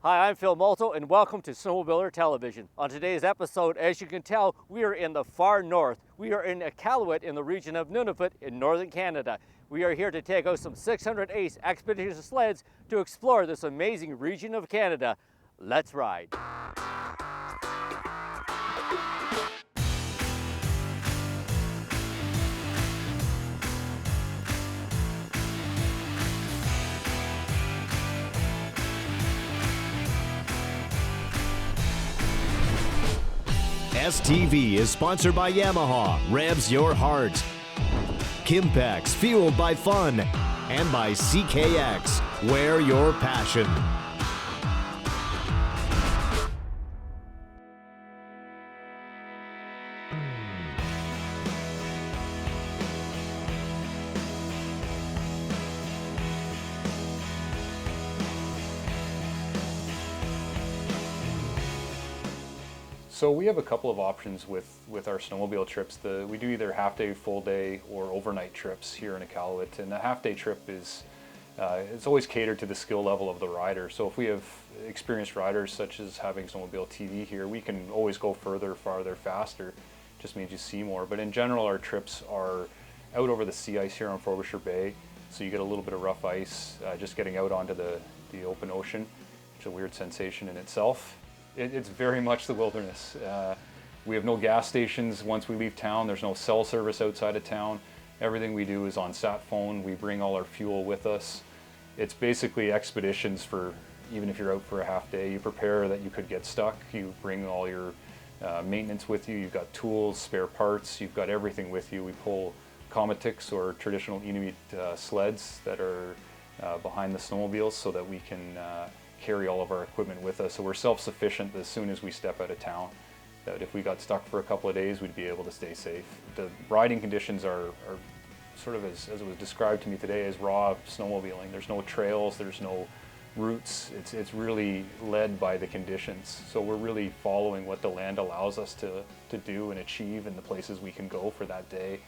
Hi, I'm Phil Molto, and welcome to Snowmobiler Television. On today's episode, as you can tell, we are in the far north. We are in Iqaluit in the region of Nunavut in northern Canada. We are here to take out some 600 Ace expedition sleds to explore this amazing region of Canada. Let's ride. STV is sponsored by Yamaha, revs your heart. Kimpex, fueled by fun. And by CKX, wear your passion. So we have a couple of options with our snowmobile trips. We do either half day, full day, or overnight trips here in Iqaluit. And the half day trip is, it's always catered to the skill level of the rider. So if we have experienced riders such as having snowmobile TV here, we can always go further, farther, faster. Just means you see more. But in general, our trips are out over the sea ice here on Frobisher Bay. So you get a little bit of rough ice, just getting out onto the open ocean, which is a weird sensation in itself. It's very much the wilderness. We have no gas stations once we leave town. There's no cell service outside of town. Everything we do is on sat phone. We bring all our fuel with us. It's basically expeditions for, even if you're out for a half day, you prepare that you could get stuck. You bring all your maintenance with you. You've got tools, spare parts. You've got everything with you. We pull Comatics or traditional Inuit sleds that are behind the snowmobiles so that we can carry all of our equipment with us. So we're self-sufficient as soon as we step out of town. That if we got stuck for a couple of days, we'd be able to stay safe. The riding conditions are sort of as it was described to me today as raw snowmobiling. There's no trails, there's no routes. It's really led by the conditions. So we're really following what the land allows us to do and achieve in the places we can go for that day.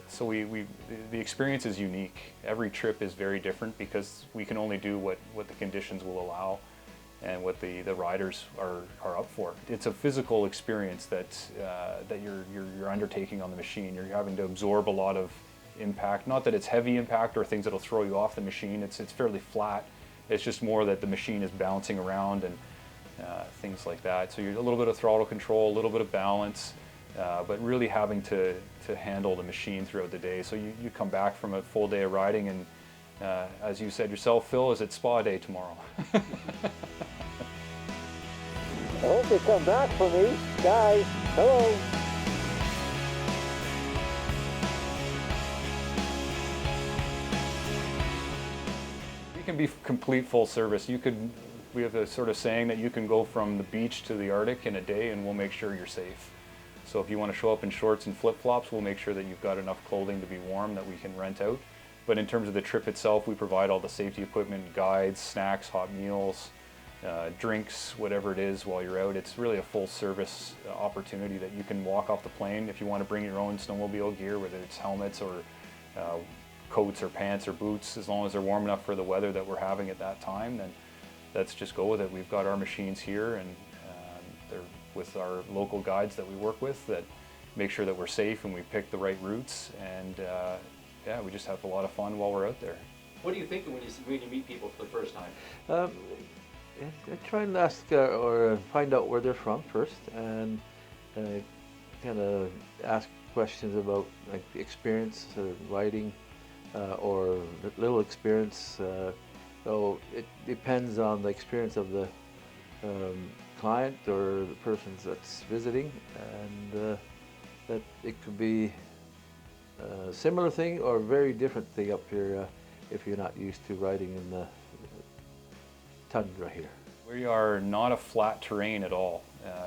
So the experience is unique. Every trip is very different because we can only do what the conditions will allow and what the riders are up for. It's a physical experience that you're undertaking on the machine. You're having to absorb a lot of impact. Not that it's heavy impact or things that'll throw you off the machine. It's fairly flat. It's just more that the machine is bouncing around and things like that. So you're a little bit of throttle control, a little bit of balance. But really having to handle the machine throughout the day. So you come back from a full day of riding and as you said yourself, Phil, is it spa day tomorrow? I hope they come back for me. Guys, hello. You can be complete full service. We have a sort of saying that you can go from the beach to the Arctic in a day and we'll make sure you're safe. So if you want to show up in shorts and flip-flops, we'll make sure that you've got enough clothing to be warm that we can rent out. But in terms of the trip itself, we provide all the safety equipment, guides, snacks, hot meals, drinks, whatever it is while you're out. It's really a full service opportunity that you can walk off the plane. If you want to bring your own snowmobile gear, whether it's helmets or coats or pants or boots, as long as they're warm enough for the weather that we're having at that time, then let's just go with it. We've got our machines here and they're with our local guides that we work with that make sure that we're safe and we pick the right routes, and yeah, we just have a lot of fun while we're out there. What are you thinking when you meet people for the first time? I try and ask or find out where they're from first, and kind of ask questions about like the experience of riding or little experience. So it depends on the experience of the client or the person that's visiting, and that it could be a similar thing or a very different thing up here if you're not used to riding in the tundra here. We are not a flat terrain at all.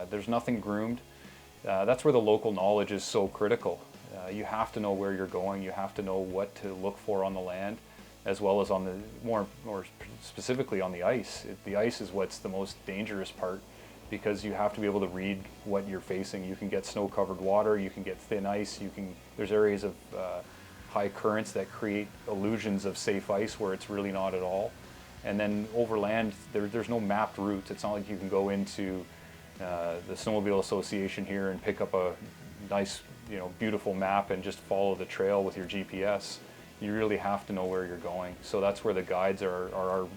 There's nothing groomed. That's where the local knowledge is so critical. You have to know where you're going. You have to know what to look for on the land, as well as on the more specifically on the ice. The ice is what's the most dangerous part, because you have to be able to read what you're facing. You can get snow-covered water, you can get thin ice, there's areas of high currents that create illusions of safe ice where it's really not at all. And then overland, there's no mapped routes. It's not like you can go into the Snowmobile Association here and pick up a nice, beautiful map and just follow the trail with your GPS. You really have to know where you're going. So that's where the guides are our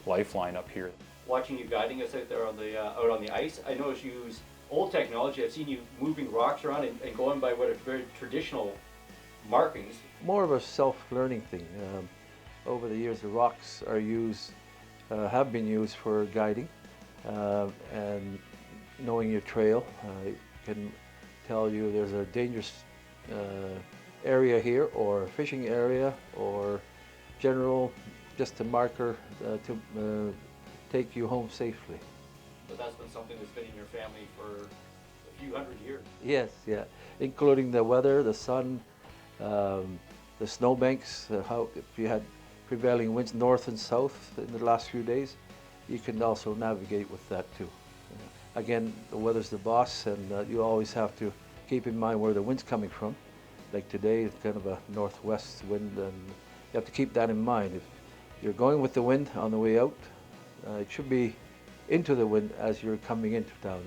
lifeline up here. Watching you guiding us out there out on the ice, I noticed you use old technology. I've seen you moving rocks around and going by what are very traditional markings. More of a self-learning thing. Over the years, the rocks are have been used for guiding and knowing your trail. It can tell you there's a dangerous area here, or a fishing area, or general, just a marker to take you home safely. But that's been something that's been in your family for a few hundred years. Yes, yeah, including the weather, the sun, the snowbanks, if you had prevailing winds north and south in the last few days, you can also navigate with that too. Again, the weather's the boss, and you always have to keep in mind where the wind's coming from. Like today, it's kind of a northwest wind, and you have to keep that in mind. If you're going with the wind on the way out, it should be into the wind as you're coming into town.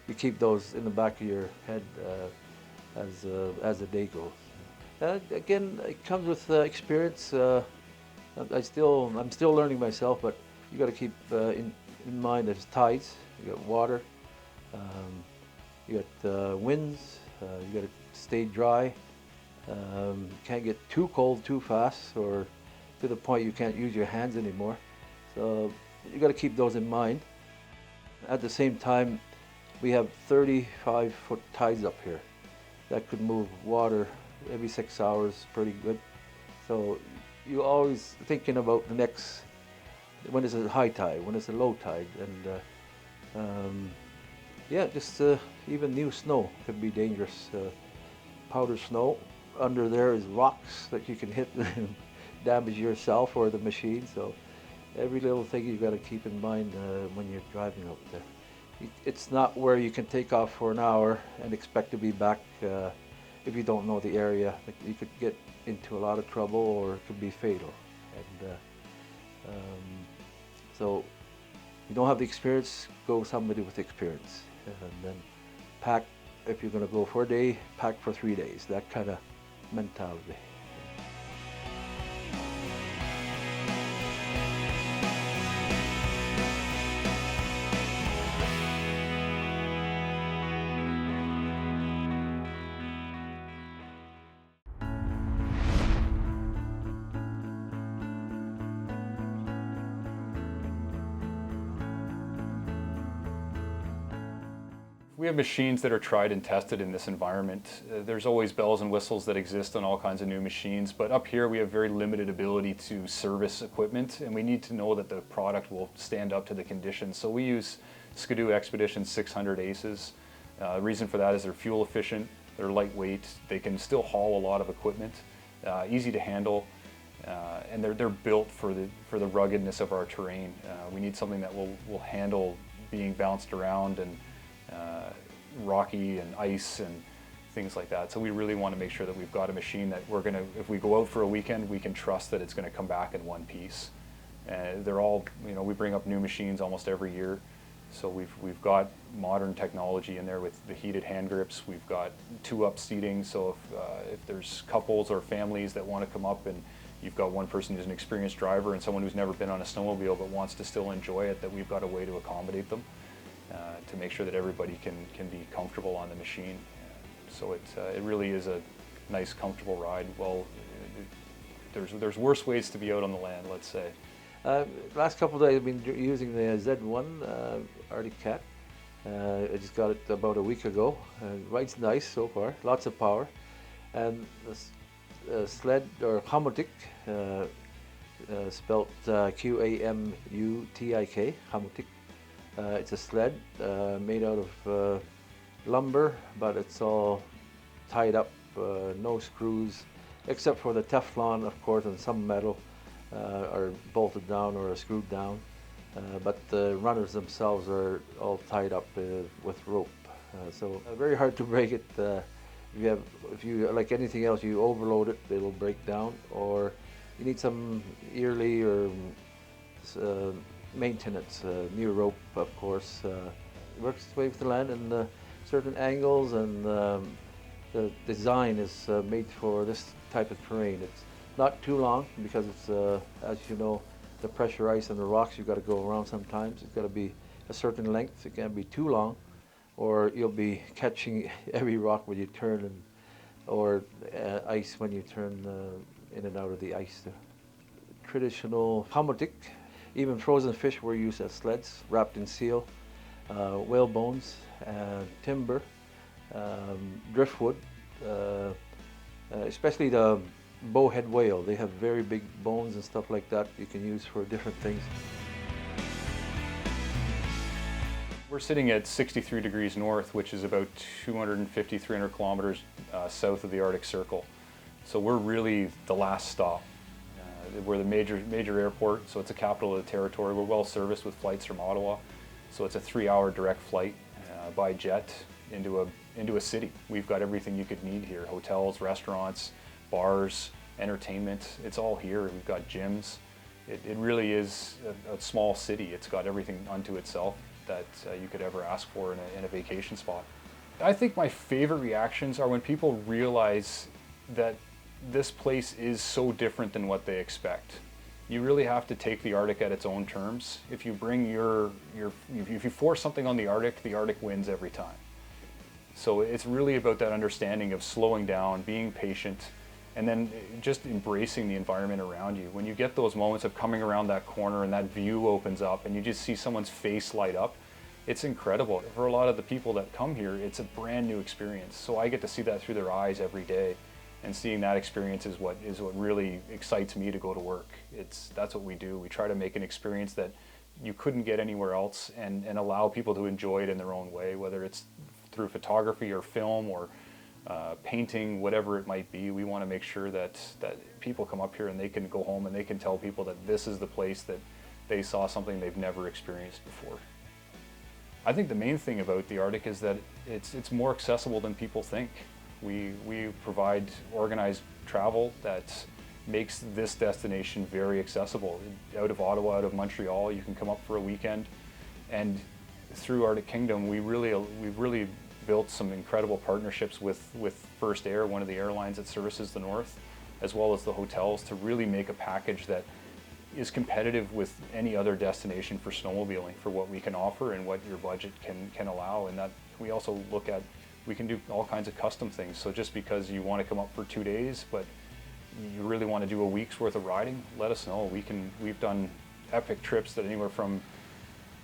You keep those in the back of your head as the day goes. Again, it comes with experience. I'm still learning myself, but you got to keep in mind there's tides, you got water, you got winds, you got to stay dry. Can't get too cold too fast, or to the point you can't use your hands anymore. So you got to keep those in mind. At the same time, we have 35-foot tides up here that could move water every 6 hours, pretty good. So you always thinking about the next, when is a high tide, when is a low tide, and yeah, just even new snow could be dangerous. Powder snow, under there is rocks that you can hit and damage yourself or the machine. So every little thing you've got to keep in mind when you're driving out there. It's not where you can take off for an hour and expect to be back if you don't know the area. You could get into a lot of trouble, or it could be fatal. And so you don't have the experience, go with somebody with experience. And then pack, if you're going to go for a day, pack for 3 days, that kind of mentality. We have machines that are tried and tested in this environment. There's always bells and whistles that exist on all kinds of new machines, but up here we have very limited ability to service equipment, and we need to know that the product will stand up to the conditions. So we use Skidoo Expedition 600 Aces. The reason for that is they're fuel efficient, they're lightweight, they can still haul a lot of equipment, easy to handle, and they're built for the ruggedness of our terrain. We need something that will handle being bounced around and rocky and ice and things like that. So we really want to make sure that we've got a machine that we're going to, if we go out for a weekend, we can trust that it's going to come back in one piece. They're all, we bring up new machines almost every year. So we've got modern technology in there with the heated hand grips. We've got 2-up seating. So if there's couples or families that want to come up, and you've got one person who's an experienced driver and someone who's never been on a snowmobile but wants to still enjoy it, that we've got a way to accommodate them. To make sure that everybody can be comfortable on the machine. So it really is a nice, comfortable ride. Well, there's worse ways to be out on the land, let's say. Last couple of days I've been using the Z1 Arctic Cat. I just got it about a week ago. Rides nice so far, lots of power. And the sled, or Qamutik, spelt Qamutik, Qamutik. It's a sled made out of lumber, but it's all tied up, no screws, except for the Teflon, of course, and some metal are bolted down or are screwed down. But the runners themselves are all tied up with rope. So very hard to break it. If you like anything else, you overload it, it'll break down, or you need some yearly or maintenance, new rope, of course, works its way with the land and certain angles, and the design is made for this type of terrain. It's not too long because it's, as you know, the pressure ice and the rocks you've got to go around sometimes. It's got to be a certain length. It can't be too long, or you'll be catching every rock when you turn, and or ice when you turn in and out of the ice. The traditional hamodik, even frozen fish were used as sleds, wrapped in seal, whale bones, timber, driftwood, especially the bowhead whale. They have very big bones and stuff like that you can use for different things. We're sitting at 63 degrees north, which is about 250, 300 kilometers south of the Arctic Circle. So we're really the last stop. We're the major airport, so it's a capital of the territory. We're well serviced with flights from Ottawa. So it's a 3-hour direct flight by jet into a city. We've got everything you could need here: hotels, restaurants, bars, entertainment. It's all here. We've got gyms. It really is a small city. It's got everything unto itself that you could ever ask for in a vacation spot. I think my favorite reactions are when people realize that this place is so different than what they expect. You really have to take the Arctic at its own terms. If you bring if you force something on the Arctic wins every time. So it's really about that understanding of slowing down, being patient, and then just embracing the environment around you. When you get those moments of coming around that corner and that view opens up and you just see someone's face light up, it's incredible. For a lot of the people that come here, it's a brand new experience. So I get to see that through their eyes every day, and seeing that experience is what really excites me to go to work. That's what we do. We try to make an experience that you couldn't get anywhere else, and allow people to enjoy it in their own way, whether it's through photography or film or painting, whatever it might be. We want to make sure that people come up here and they can go home and they can tell people that this is the place that they saw something they've never experienced before. I think the main thing about the Arctic is that it's more accessible than people think. We provide organized travel that makes this destination very accessible. Out of Ottawa, out of Montreal, you can come up for a weekend, and through Arctic Kingdom, we've really built some incredible partnerships with First Air, one of the airlines that services the North, as well as the hotels, to really make a package that is competitive with any other destination for snowmobiling, for what we can offer and what your budget can allow. And that we also look at, we can do all kinds of custom things. So just because you want to come up for 2 days, but you really want to do a week's worth of riding, let us know. We've done epic trips that anywhere from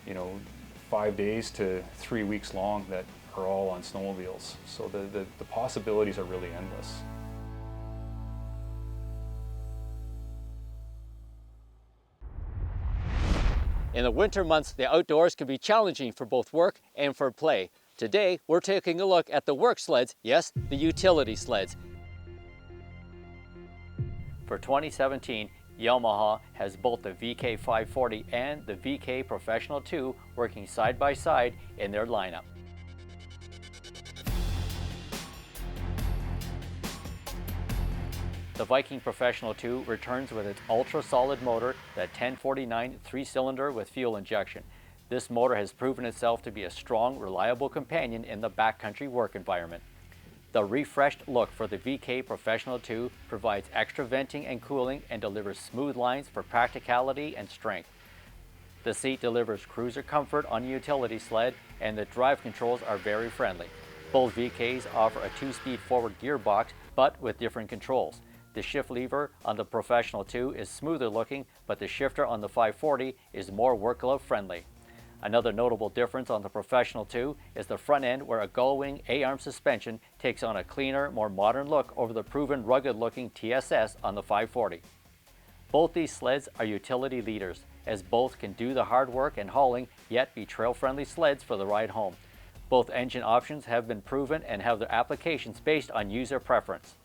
5 days to 3 weeks long that are all on snowmobiles. So the possibilities are really endless. In the winter months, the outdoors can be challenging for both work and for play. Today, we're taking a look at the work sleds, yes, the utility sleds. For 2017, Yamaha has both the VK 540 and the VK Professional 2 working side by side in their lineup. The Viking Professional 2 returns with its ultra-solid motor, the 1049 3-cylinder with fuel injection. This motor has proven itself to be a strong, reliable companion in the backcountry work environment. The refreshed look for the VK Professional 2 provides extra venting and cooling and delivers smooth lines for practicality and strength. The seat delivers cruiser comfort on a utility sled, and the drive controls are very friendly. Both VKs offer a 2-speed forward gearbox, but with different controls. The shift lever on the Professional 2 is smoother looking, but the shifter on the 540 is more work glove friendly. Another notable difference on the Professional 2 is the front end, where a gull-wing A-arm suspension takes on a cleaner, more modern look over the proven rugged-looking TSS on the 540. Both these sleds are utility leaders, as both can do the hard work and hauling, yet be trail-friendly sleds for the ride home. Both engine options have been proven and have their applications based on user preference.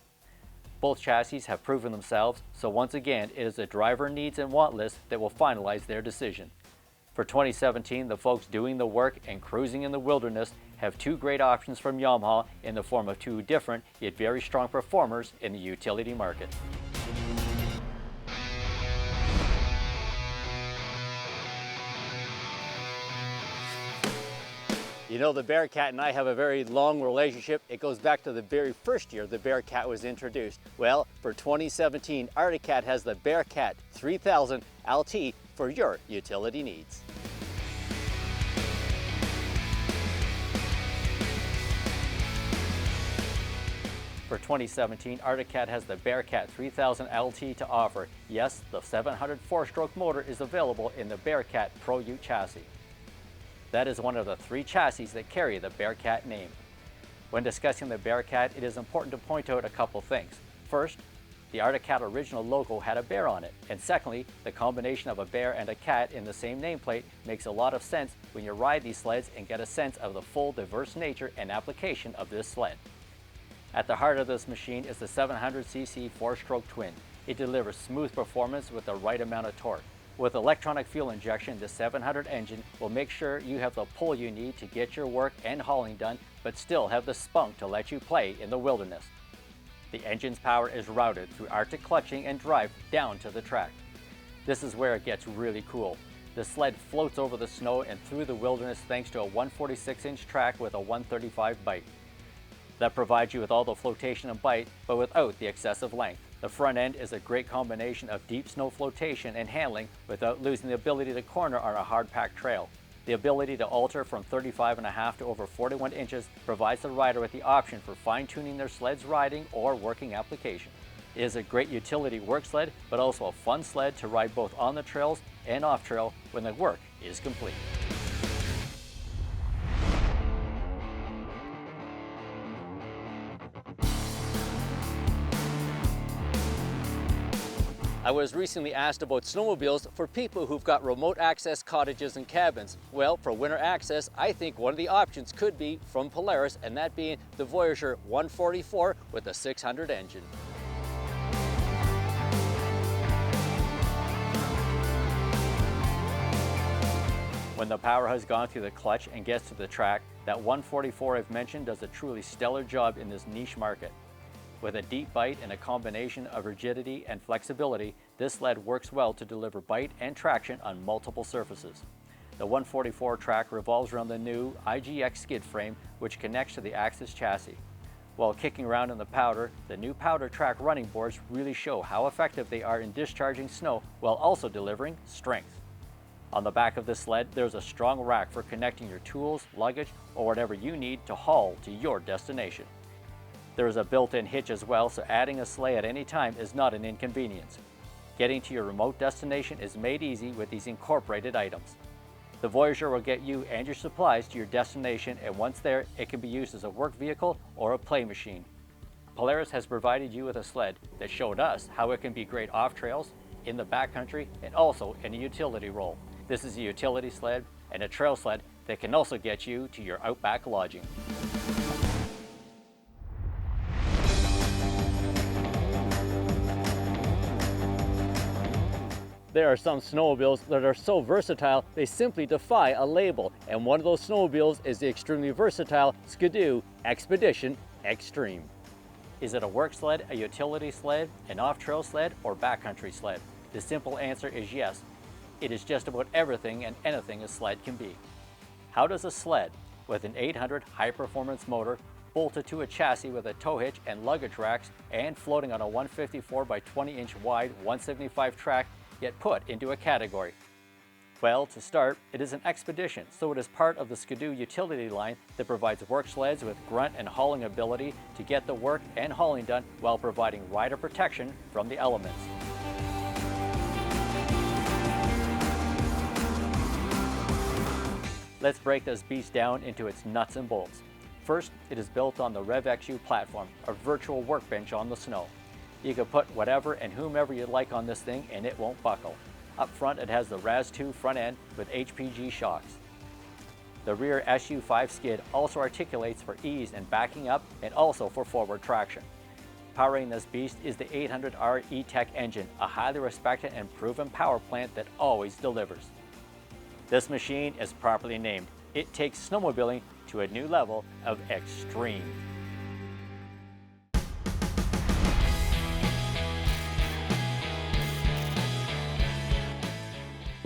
Both chassis have proven themselves, so once again, it is the driver needs and want list that will finalize their decision. For 2017, the folks doing the work and cruising in the wilderness have 2 great options from Yamaha in the form of 2 different yet very strong performers in the utility market. You know, the Bearcat and I have a very long relationship. It goes back to the very first year the Bearcat was introduced. Well, for 2017, Arctic Cat has the Bearcat 3000 LT for your utility needs. For 2017, Arctic Cat has the Bearcat 3000 LT to offer. Yes, the 700 four-stroke motor is available in the Bearcat Pro Ute chassis. That is one of the 3 chassis that carry the Bearcat name. When discussing the Bearcat, it is important to point out a couple things. First, the Arctic Cat original logo had a bear on it. And secondly, the combination of a bear and a cat in the same nameplate makes a lot of sense when you ride these sleds and get a sense of the full diverse nature and application of this sled. At the heart of this machine is the 700cc 4-stroke twin. It delivers smooth performance with the right amount of torque. With electronic fuel injection, the 700 engine will make sure you have the pull you need to get your work and hauling done, but still have the spunk to let you play in the wilderness. The engine's power is routed through Arctic clutching and drive down to the track. This is where it gets really cool. The sled floats over the snow and through the wilderness thanks to a 146-inch track with a 135 bite. That provides you with all the flotation and bite, but without the excessive length. The front end is a great combination of deep snow flotation and handling without losing the ability to corner on a hard-packed trail. The ability to alter from 35.5 to over 41 inches provides the rider with the option for fine-tuning their sled's riding or working application. It is a great utility work sled, but also a fun sled to ride both on the trails and off-trail when the work is complete. I was recently asked about snowmobiles for people who've got remote access cottages and cabins. Well, for winter access, I think one of the options could be from Polaris, and that being the Voyager 144 with a 600 engine. When the power has gone through the clutch and gets to the track, that 144 I've mentioned does a truly stellar job in this niche market. With a deep bite and a combination of rigidity and flexibility, this sled works well to deliver bite and traction on multiple surfaces. The 144 track revolves around the new IGX skid frame, which connects to the Axis chassis. While kicking around in the powder, the new powder track running boards really show how effective they are in discharging snow while also delivering strength. On the back of this sled, there's a strong rack for connecting your tools, luggage, or whatever you need to haul to your destination. There is a built-in hitch as well, so adding a sleigh at any time is not an inconvenience. Getting to your remote destination is made easy with these incorporated items. The Voyager will get you and your supplies to your destination, and once there, it can be used as a work vehicle or a play machine. Polaris has provided you with a sled that showed us how it can be great off trails, in the backcountry, and also in a utility role. This is a utility sled and a trail sled that can also get you to your outback lodging. There are some snowmobiles that are so versatile they simply defy a label, and one of those snowmobiles is the extremely versatile Ski-Doo Expedition Extreme. Is it a work sled, a utility sled, an off-trail sled, or backcountry sled? The simple answer is yes. It is just about everything and anything a sled can be. How does a sled with an 800 high-performance motor bolted to a chassis with a tow hitch and luggage racks and floating on a 154 by 20 inch wide 175 track get put into a category? Well, to start, it is an expedition, so it is part of the Ski-Doo utility line that provides work sleds with grunt and hauling ability to get the work and hauling done while providing rider protection from the elements. Let's break this beast down into its nuts and bolts. First, it is built on the RevXU platform, a virtual workbench on the snow. You can put whatever and whomever you'd like on this thing and it won't buckle. Up front, it has the RAS2 front end with HPG shocks. The rear SU5 skid also articulates for ease in backing up and also for forward traction. Powering this beast is the 800R E-Tech engine, a highly respected and proven power plant that always delivers. This machine is properly named. It takes snowmobiling to a new level of extreme.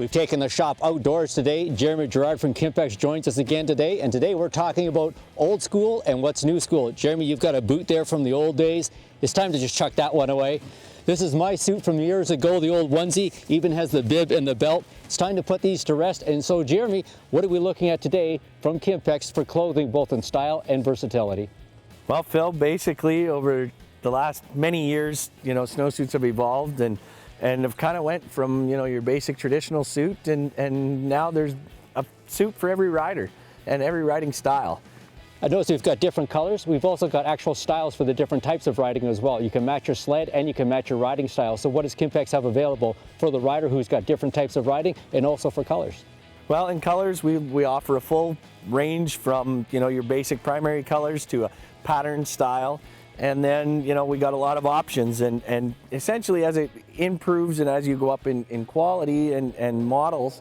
We've taken the shop outdoors today. Jeremy Gerard from Kimpex joins us again today, and today we're talking about old school and what's new school. Jeremy, you've got a boot there from the old days. It's time to just chuck that one away. This is my suit from years ago, the old onesie, even has the bib and the belt. It's time to put these to rest. And so, Jeremy, what are we looking at today from Kimpex for clothing, both in style and versatility? Well, Phil, basically over the last many years, snowsuits have evolved and have kind of went from, your basic traditional suit and now there's a suit for every rider and every riding style. I notice we've got different colors. We've also got actual styles for the different types of riding as well. You can match your sled and you can match your riding style. So what does Kimpex have available for the rider who's got different types of riding and also for colors? Well, in colors, we offer a full range from, your basic primary colors to a pattern style. And then, we got a lot of options and essentially as it improves and as you go up in quality and models,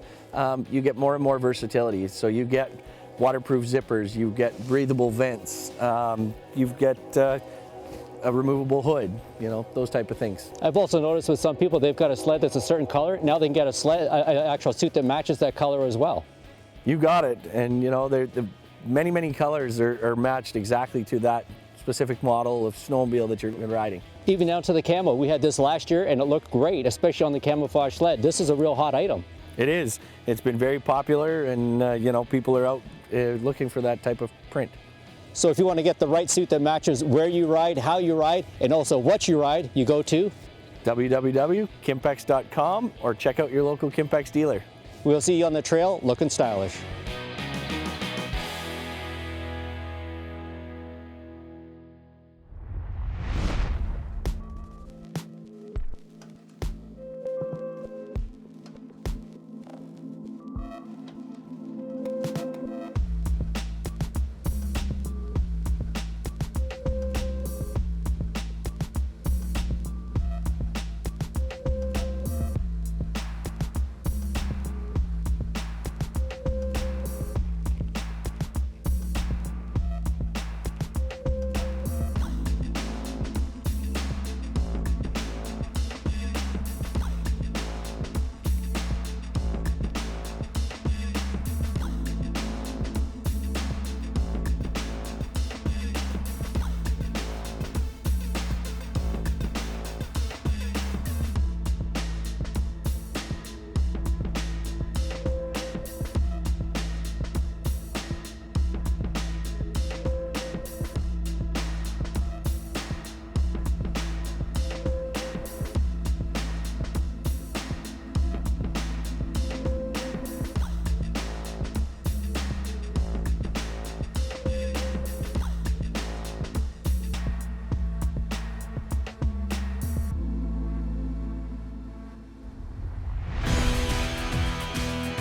you get more and more versatility. So you get waterproof zippers, you get breathable vents, you get a removable hood, those type of things. I've also noticed with some people, they've got a sled that's a certain color. Now they can get a sled, an actual suit that matches that color as well. You got it. And, the many colors are matched exactly to that specific model of snowmobile that you're riding. Even down to the camo. We had this last year and it looked great, especially on the camouflage sled. This is a real hot item. It is. It's been very popular and, people are out looking for that type of print. So if you want to get the right suit that matches where you ride, how you ride, and also what you ride, you go to www.kimpex.com or check out your local Kimpex dealer. We'll see you on the trail looking stylish.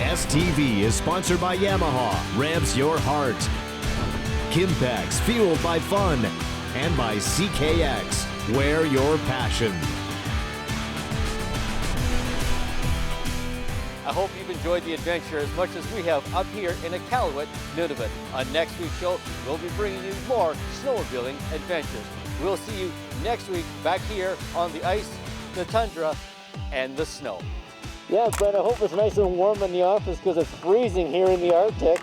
STV is sponsored by Yamaha, revs your heart. Kimpex, fueled by fun. And by CKX, wear your passion. I hope you've enjoyed the adventure as much as we have up here in Iqaluit, Nunavut. On next week's show, we'll be bringing you more snowmobiling adventures. We'll see you next week back here on the ice, the tundra, and the snow. Yeah, Brett, I hope it's nice and warm in the office because it's freezing here in the Arctic.